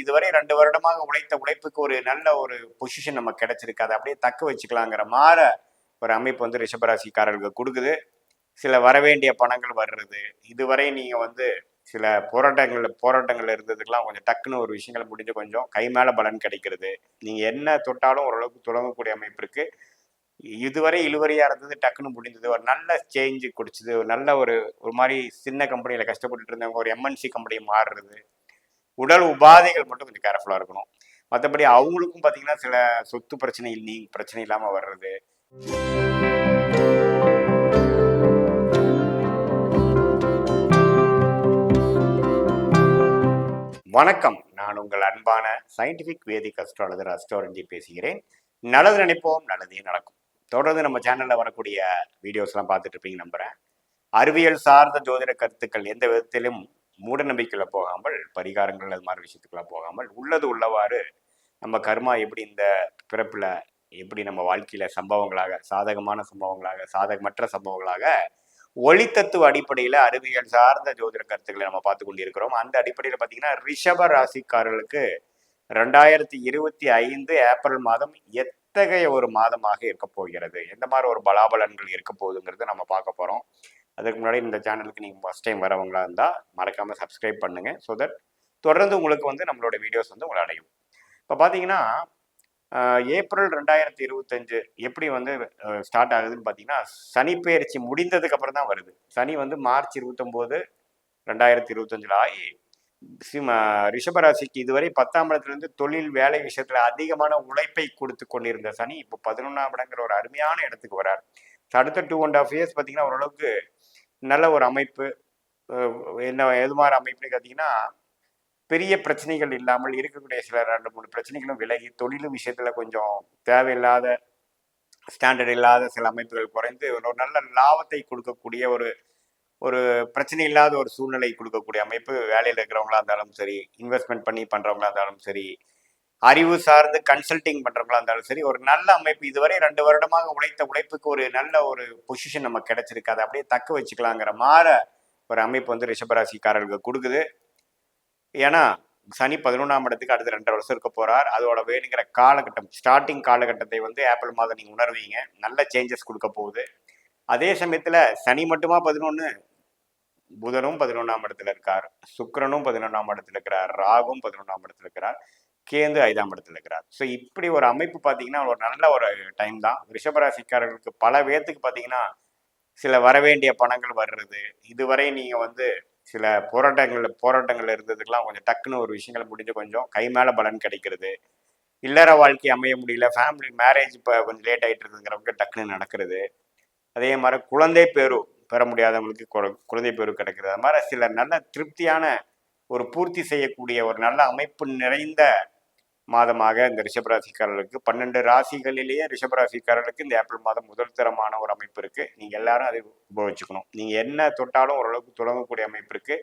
இதுவரை 2 வருடமாக உழைத்த உழைப்புக்கு ஒரு நல்ல ஒரு பொசிஷன் நமக்கு கிடைச்சிருக்கு. அதை அப்படியே தக்க வச்சுக்கலாங்கிற மாற ஒரு அமைப்பு வந்து ரிஷபராசிக்காரர்களுக்கு கொடுக்குது. சில வரவேண்டிய பணங்கள் வர்றது, இதுவரை நீங்க வந்து சில போராட்டங்கள்ல இருந்ததுக்கெல்லாம் கொஞ்சம் டக்குன்னு ஒரு விஷயங்கள் முடிஞ்சு கொஞ்சம் கை மேல பலன் கிடைக்கிறது. நீங்க என்ன தொட்டாலும் ஓரளவுக்கு தொடங்கக்கூடிய அமைப்பு இருக்கு. இதுவரை இழுவறியா இருந்தது டக்குன்னு முடிந்தது. ஒரு நல்ல சேஞ்சு குடிச்சது. ஒரு நல்ல ஒரு ஒரு மாதிரி சின்ன கம்பெனியில கஷ்டப்பட்டுட்டு இருந்தவங்க ஒரு எம்என்சி கம்பெனி மாறுறது. உடல் உபாதைகள் மட்டும் கொஞ்சம் கேர்ஃபுல்லா இருக்கணும். மற்றபடி அவங்களுக்கும் பார்த்தீங்கன்னா சில சொத்து பிரச்சனை பிரச்சனை இல்லாம வர்றது. வணக்கம், நான் உங்கள் அன்பான சயின்டிபிக் வேதிக் அஸ்ட்ராலஜர் அஸ்ட்ராலஜி பேசுகிறேன். நல்லது நினைப்போம், நல்லதே நடக்கும். தொடர்ந்து நம்ம சேனல்ல வரக்கூடிய வீடியோஸ் எல்லாம் பார்த்துட்டு இருப்பீங்க நம்புறேன். அறிவியல் சார்ந்த ஜோதிட கருத்துக்கள் எந்த விதத்திலும் மூட நம்பிக்கையில போகாமல், பரிகாரங்கள் அது மாதிரி விஷயத்துக்குலாம் போகாமல், உள்ளது உள்ளவாறு நம்ம கர்மா எப்படி இந்த பிறப்புல எப்படி நம்ம வாழ்க்கையில சம்பவங்களாக, சாதகமான சம்பவங்களாக, சாதகமற்ற சம்பவங்களாக ஒளித்தத்துவ அடிப்படையில அறிவியல் சார்ந்த ஜோதிட கருத்துக்களை நம்ம பார்த்து கொண்டிருக்கிறோம். அந்த அடிப்படையில பார்த்தீங்கன்னா ரிஷப ராசிக்காரர்களுக்கு 2025 ஏப்ரல் மாதம் எத்தகைய ஒரு மாதமாக இருக்க போகிறது, எந்த மாதிரி ஒரு பலாபலன்கள் இருக்க போகுதுங்கிறத நம்ம பார்க்க போறோம். அதுக்கு முன்னாடி இந்த சேனலுக்கு நீங்கள் ஃபர்ஸ்ட் டைம் வரவங்களா இருந்தால் மறக்காம சப்ஸ்கிரைப் பண்ணுங்க. ஸோ தட் தொடர்ந்து உங்களுக்கு வந்து நம்மளோட வீடியோஸ் வந்து உங்களை அடையும். இப்போ பார்த்தீங்கன்னா ஏப்ரல் 2025 எப்படி வந்து ஸ்டார்ட் ஆகுதுன்னு பார்த்தீங்கன்னா, சனி பெயர்ச்சி முடிந்ததுக்கு அப்புறம் தான் வருது. சனி வந்து மார்ச் 29, 2025 ஆகி ரிஷபராசிக்கு இதுவரை 10ஆம் இடத்துலேருந்து தொழில் வேலை விஷயத்துல அதிகமான உழைப்பை கொடுத்து கொண்டிருந்த சனி இப்போ 11ஆம் இடங்கிற ஒரு அருமையான இடத்துக்கு வரார். அடுத்த 2.5 இயர்ஸ் பார்த்தீங்கன்னா ஓரளவுக்கு நல்ல ஒரு அமைப்பு. என்ன எது மாதிரி அமைப்புன்னு பார்த்தீங்கன்னா, பெரிய பிரச்சனைகள் இல்லாமல் இருக்கக்கூடிய சில 2-3 பிரச்சனைகளும் விலகி, தொழிலும் விஷயத்துல கொஞ்சம் தேவையில்லாத ஸ்டாண்டர்ட் இல்லாத சில அமைப்புகள் குறைந்து ஒரு நல்ல லாபத்தை கொடுக்கக்கூடிய ஒரு ஒரு பிரச்சனை இல்லாத ஒரு சூழ்நிலை கொடுக்கக்கூடிய அமைப்பு. வேலையில் இருக்கிறவங்களா இருந்தாலும் சரி, இன்வெஸ்ட்மெண்ட் பண்ணி பண்றவங்களா இருந்தாலும் சரி, அறிவு சார்ந்து கன்சல்டிங் பண்றவங்களா இருந்தாலும் சரி, ஒரு நல்ல அமைப்பு. இதுவரை 2 வருடமாக உழைத்த உழைப்புக்கு ஒரு நல்ல ஒரு பொசிஷன் நமக்கு கிடைச்சிருக்கு. அதை அப்படியே தக்க வச்சுக்கலாங்கிற மாற ஒரு அமைப்பு வந்து ரிஷபராசிக்காரர்களுக்கு கொடுக்குது. ஏன்னா சனி 11ஆம் இடத்துக்கு அடுத்த 2.5 வருஷம் இருக்க போறார். அதோட வேணுங்கிற காலகட்டம், ஸ்டார்டிங் காலகட்டத்தை வந்து ஏப்ரல் மாதம் நீங்க உணர்வீங்க. நல்ல சேஞ்சஸ் கொடுக்க போகுது. அதே சமயத்துல சனி மட்டுமா 11, புதனும் 11ஆம் இடத்துல இருக்கார், சுக்கிரனும் 11ஆம் இடத்துல இருக்கிறார், ராகும் 11ஆம் இடத்துல இருக்கிறார், கேந்து 5ஆம் இடத்துல இருக்கிறார். ஸோ இப்படி ஒரு அமைப்பு பார்த்தீங்கன்னா ஒரு நல்ல ஒரு டைம் தான். ரிஷபராசிக்காரர்களுக்கு பல பேர்த்துக்கு பார்த்தீங்கன்னா சில வரவேண்டிய பணங்கள் வர்றது, இதுவரை நீங்க வந்து சில போராட்டங்கள்ல இருந்ததுக்கெல்லாம் கொஞ்சம் டக்குன்னு ஒரு விஷயங்கள் முடிஞ்சு கொஞ்சம் கை மேல பலன் கிடைக்கிறது. இல்லற வாழ்க்கை அமைய முடியல, ஃபேமிலி மேரேஜ் இப்போ கொஞ்சம் லேட் ஆகிட்டு இருக்குங்கிறவங்க டக்குன்னு நடக்கிறது. அதே மாதிரி குழந்தை பேரு பெற முடியாதவங்களுக்கு குழந்தை பேரு கிடைக்கிறது. அது மாதிரி சில நல்ல திருப்தியான ஒரு பூர்த்தி செய்யக்கூடிய ஒரு நல்ல அமைப்பு நிறைந்த மாதமாக இந்த ரிஷபராசிக்காரர்களுக்கு 12 ராசிகளிலேயே ரிஷபராசிக்காரர்களுக்கு இந்த ஏப்ரல் மாதம் முதல் தரமான ஒரு அமைப்பு இருக்கு. நீங்க எல்லாரும் அதை உபயோகிச்சுக்கணும். நீங்க என்ன தொட்டாலும் ஓரளவுக்கு தொடங்கக்கூடிய அமைப்பு இருக்கு.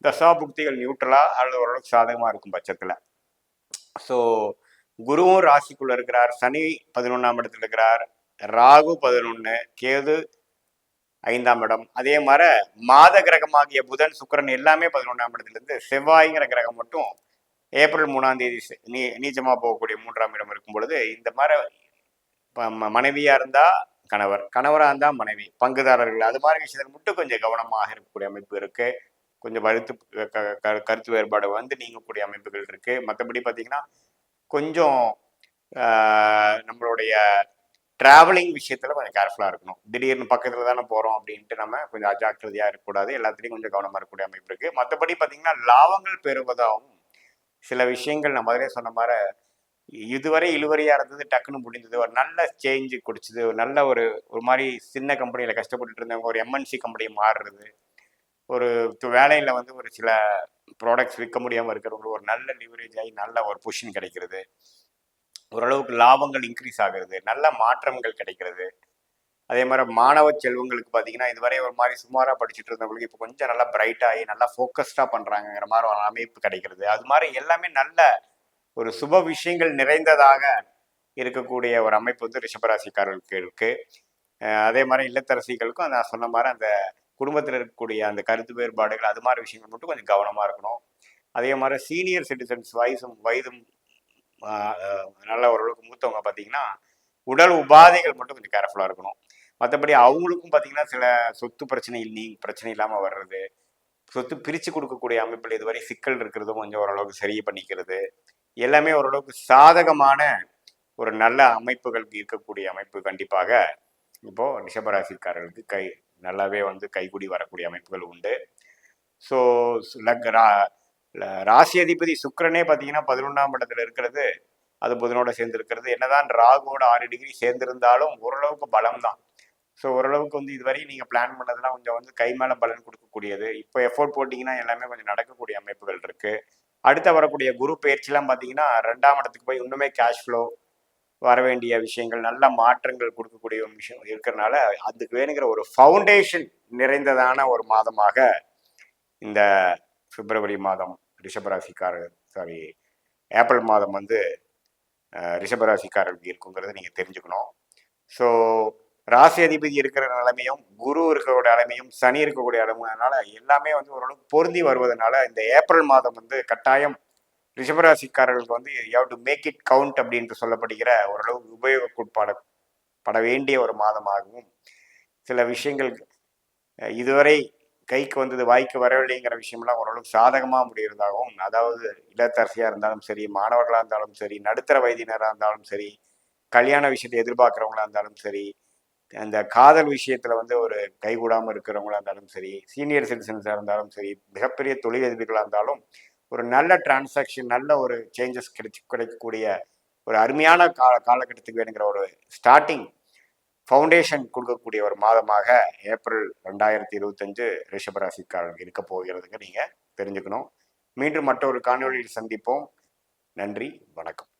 தசாபுக்திகள் நியூட்ரலா அல்லது ஓரளவுக்கு சாதகமா இருக்கும் பட்சத்துல. ஸோ குருவும் ராசிக்குள்ள இருக்கிறார், சனி 11ஆம் இடத்துல இருக்கிறார், ராகு 11, கேது 5ஆம் இடம். அதே மாதிரி மாத கிரகமாகிய புதன், சுக்கிரன் எல்லாமே 11ஆம் இடத்துல இருந்து, செவ்வாய்ங்கிற கிரகம் மட்டும் ஏப்ரல் 3ஆம் தேதி நீச்சமா போகக்கூடிய 3ஆம் இடம் இருக்கும் பொழுது, இந்த மாதிரி மனைவியா இருந்தா கணவர், கணவரா இருந்தா மனைவி, பங்குதாரர்கள், அது மாதிரி விஷயத்துல மட்டும் கொஞ்சம் கவனமாக இருக்கக்கூடிய அமைப்பு இருக்கு. கொஞ்சம் கருத்து வேறுபாடு வந்து நீங்கக்கூடிய அமைப்புகள் இருக்கு. மற்றபடி பார்த்தீங்கன்னா கொஞ்சம் நம்மளுடைய டிராவலிங் விஷயத்துல கொஞ்சம் கேர்ஃபுல்லா இருக்கணும். திடீர்னு பக்கத்துல தானே போறோம் அப்படின்ட்டு நம்ம கொஞ்சம் அஜாக்கிரதையா இருக்கக்கூடாது. எல்லாத்துலேயும் கொஞ்சம் கவனமா இருக்கக்கூடிய அமைப்பு இருக்கு. மற்றபடி பார்த்தீங்கன்னா லாபங்கள் பெறுவதாகவும் சில விஷயங்கள் நான் முதலே சொன்ன மாதிரி இதுவரை இழுவறியா இருந்தது டக்குன்னு முடிந்தது. ஒரு நல்ல சேஞ்சு குடிச்சது. ஒரு நல்ல ஒரு ஒரு மாதிரி சின்ன கம்பெனியில கஷ்டப்பட்டுட்டு இருந்தவங்க ஒரு எம்என்சி கம்பெனி மாறுறது. ஒரு வேலையில வந்து ஒரு சில ப்ராடக்ட்ஸ் விற்க முடியாமல் இருக்கிறவங்களுக்கு ஒரு நல்ல லிவரேஜ் ஆகி நல்ல ஒரு பொசிஷன் கிடைக்கிறது. ஓரளவுக்கு லாபங்கள் இன்க்ரீஸ் ஆகுறது, நல்ல மாற்றங்கள் கிடைக்கிறது. அதே மாதிரி மாணவ செல்வங்களுக்கு பார்த்தீங்கன்னா இதுவரை ஒரு மாதிரி சுமாராக படிச்சுட்டு இருந்தவங்களுக்கு இப்போ கொஞ்சம் நல்லா பிரைட்டாகி நல்லா ஃபோக்கஸ்டாக பண்ணுறாங்கிற மாதிரி ஒரு அமைப்பு கிடைக்கிறது. அது மாதிரி எல்லாமே நல்ல ஒரு சுப விஷயங்கள் நிறைந்ததாக இருக்கக்கூடிய ஒரு அமைப்பு வந்து ரிஷபராசிக்காரர்களுக்கு இருக்கு. அதே மாதிரி இல்லத்தரசிகளுக்கும் நான் சொன்ன மாதிரி அந்த குடும்பத்தில் இருக்கக்கூடிய அந்த கருத்து வேறுபாடுகள் அது மாதிரி விஷயங்கள் மட்டும் கொஞ்சம் கவனமாக இருக்கணும். அதே மாதிரி சீனியர் சிட்டிசன்ஸ் வயதும் நல்ல ஓரளவுக்கு மூத்தவங்க பார்த்தீங்கன்னா உடல் உபாதைகள் மட்டும் கொஞ்சம் கேர்ஃபுல்லாக இருக்கணும். மற்றபடி அவங்களுக்கும் பார்த்தீங்கன்னா சில சொத்து பிரச்சனை இல்லாமல் வர்றது, சொத்து பிரித்து கொடுக்கக்கூடிய அமைப்பில் இதுவரை சிக்கல் இருக்கிறதும் கொஞ்சம் ஓரளவுக்கு சரி பண்ணிக்கிறது, எல்லாமே ஓரளவுக்கு சாதகமான ஒரு நல்ல அமைப்புகள் இருக்கக்கூடிய அமைப்பு கண்டிப்பாக இப்போது ரிஷபராசிக்காரர்களுக்கு நல்லாவே கைகூடி வரக்கூடிய அமைப்புகள் உண்டு. ஸோ ராசி அதிபதி சுக்கிரனே பார்த்தீங்கன்னா 11ஆம் இடத்துல இருக்கிறது, அது புதனோட சேர்ந்து இருக்கிறது. என்னதான் ராகுவோட 6 டிகிரி சேர்ந்திருந்தாலும் ஓரளவுக்கு பலம் தான். ஸோ ஓரளவுக்கு இதுவரை நீங்கள் பிளான் பண்ணதெல்லாம் கொஞ்சம் கை மேலே பலன் கொடுக்கக்கூடியது. இப்போ எஃபோர்ட் போட்டிங்கன்னா எல்லாமே கொஞ்சம் நடக்கக்கூடிய அமைப்புகள் இருக்குது. அடுத்த வரக்கூடிய குரு பயிற்சிலாம் பார்த்தீங்கன்னா 2ஆம் இடத்துக்கு போய் இன்னுமே கேஷ் ஃப்ளோ வர வேண்டிய விஷயங்கள், நல்ல மாற்றங்கள் கொடுக்கக்கூடிய ஒரு விஷயம் இருக்கிறனால அதுக்கு வேணுங்கிற ஒரு ஃபவுண்டேஷன் நிறைந்ததான ஒரு மாதமாக இந்த பிப்ரவரி மாதம் ஏப்ரல் மாதம் ரிஷபராசிக்காரர்களுக்கு இருக்குங்கிறத நீங்கள் தெரிஞ்சுக்கணும். ஸோ ராசி அதிபதி இருக்கிற நிலைமையும், குரு இருக்கக்கூடிய நிலைமையும், சனி இருக்கக்கூடிய நிலைமைனால எல்லாமே ஓரளவுக்கு பொருந்தி வருவதனால இந்த ஏப்ரல் மாதம் கட்டாயம் ரிஷபராசிக்காரர்களுக்கு you have to make it count அப்படின்ட்டு சொல்லப்படுகிற ஓரளவுக்கு உபயோகப்பட வேண்டிய ஒரு மாதமாகவும், சில விஷயங்கள் இதுவரை கைக்கு வந்தது வாய்க்கு வரவில்லைங்கிற விஷயம்லாம் ஓரளவுக்கு சாதகமாக முடிகிறதாகவும், அதாவது இல்லத்தரசியாக இருந்தாலும் சரி, மாணவர்களாக இருந்தாலும் சரி, நடுத்தர வயதினராக இருந்தாலும் சரி, கல்யாண விஷயத்தை எதிர்பார்க்குறவங்களா இருந்தாலும் சரி, அந்த காதல் விஷயத்தில் ஒரு கைகூடாமல் இருக்கிறவங்களா இருந்தாலும் சரி, சீனியர் சிட்டிசன்ஸாக இருந்தாலும் சரி, மிகப்பெரிய தொழிலதிபர்களாக இருந்தாலும் ஒரு நல்ல டிரான்சாக்ஷன், நல்ல ஒரு சேஞ்சஸ் கிடைக்கக்கூடிய ஒரு அருமையான காலகட்டத்துக்கு வேணுங்கிற ஒரு ஸ்டார்டிங் ஃபவுண்டேஷன் கொடுக்கக்கூடிய ஒரு மாதமாக ஏப்ரல் 2025 ரிஷபராசிக்காரர்கள் இருக்க போகிறதுங்க நீங்கள் தெரிஞ்சுக்கணும். மீண்டும் மற்றொரு காணொலியில் சந்திப்போம். நன்றி, வணக்கம்.